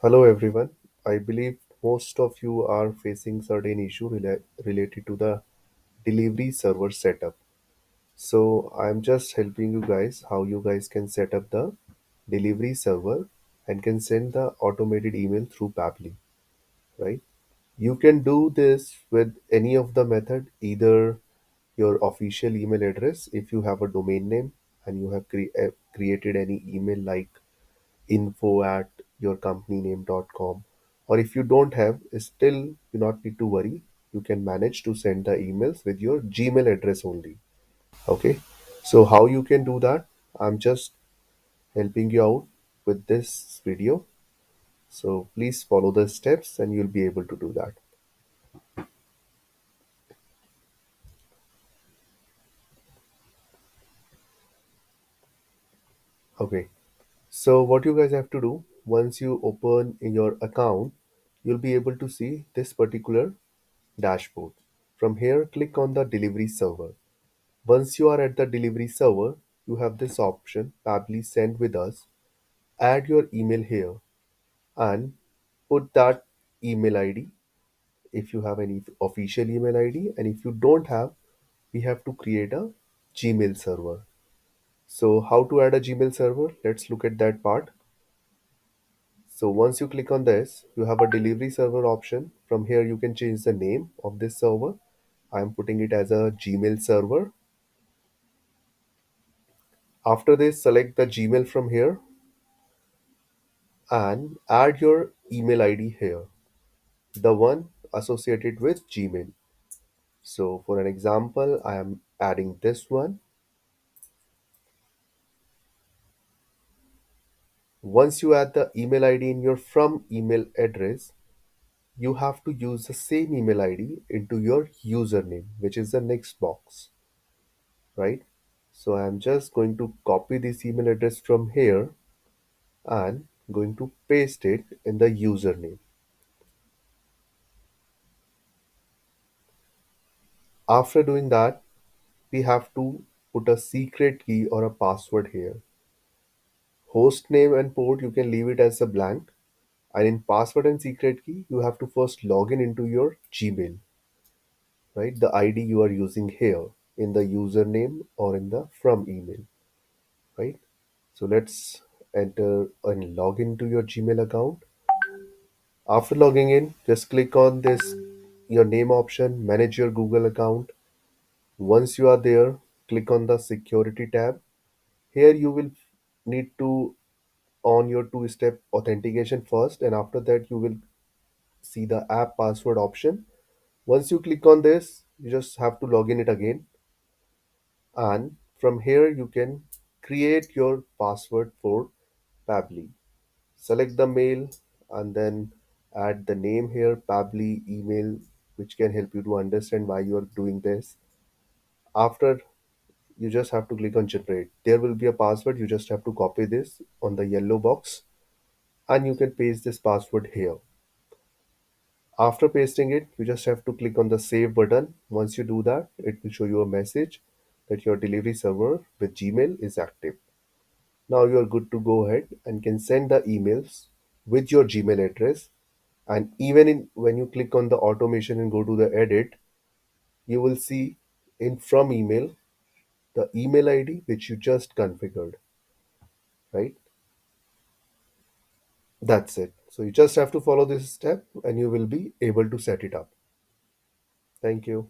Hello everyone. I believe most of you are facing certain issue related to the delivery server setup. So I'm just helping you guys how you guys can set up the delivery server and can send the automated email through Pabbly, right? You can do this with any of the method, either your official email address if you have a domain name and you have created any email like info@yourcompanyname.com, or if you don't have, still you not need to worry. You can manage to send the emails with your Gmail address only. Okay, so how you can do that, I'm just helping you out with this video. So please follow the steps and you'll be able to do that. Okay, so what you guys have to do, once you open in your account, you'll be able to see this particular dashboard. From here, click on the delivery server. Once you are at the delivery server, you have this option, Pabbly Send with us. Add your email here and put that email ID if you have any official email ID. And if you don't have, we have to create a Gmail server. So how to add a Gmail server? Let's look at that part. So once you click on this, you have a delivery server option. From here, you can change the name of this server. I'm putting it as a Gmail server. After this, select the Gmail from here and add your email ID here, the one associated with Gmail. So for an example, I am adding this one. Once you add the email ID in your from email address, you have to use the same email ID into your username, which is the next box, right? So I'm just going to copy this email address from here and going to paste it in the username. After doing that, we have to put a secret key or a password here. Host name and port, you can leave it as a blank. And in password and secret key, you have to first log in into your Gmail, right? The ID you are using here in the username or in the from email, right? So let's enter and log into your Gmail account. After logging in, just click on this your name option, manage your Google account. Once you are there, click on the security tab. Here you will need to on your two-step authentication first, and after that you will see the app password option. Once you click on this, you just have to log in it again, and from here you can create your password for Pabbly. Select the mail and then add the name here, Pabbly email, which can help you to understand why you are doing this. After, you just have to click on generate. There will be a password. You just have to copy this on the yellow box and you can paste this password here. After pasting it, you just have to click on the save button. Once you do that, it will show you a message that your delivery server with Gmail is active. Now you are good to go ahead and can send the emails with your Gmail address. And even when you click on the automation and go to the edit, you will see in from email the email ID which you just configured, right? That's it. So you just have to follow this step and you will be able to set it up. Thank you.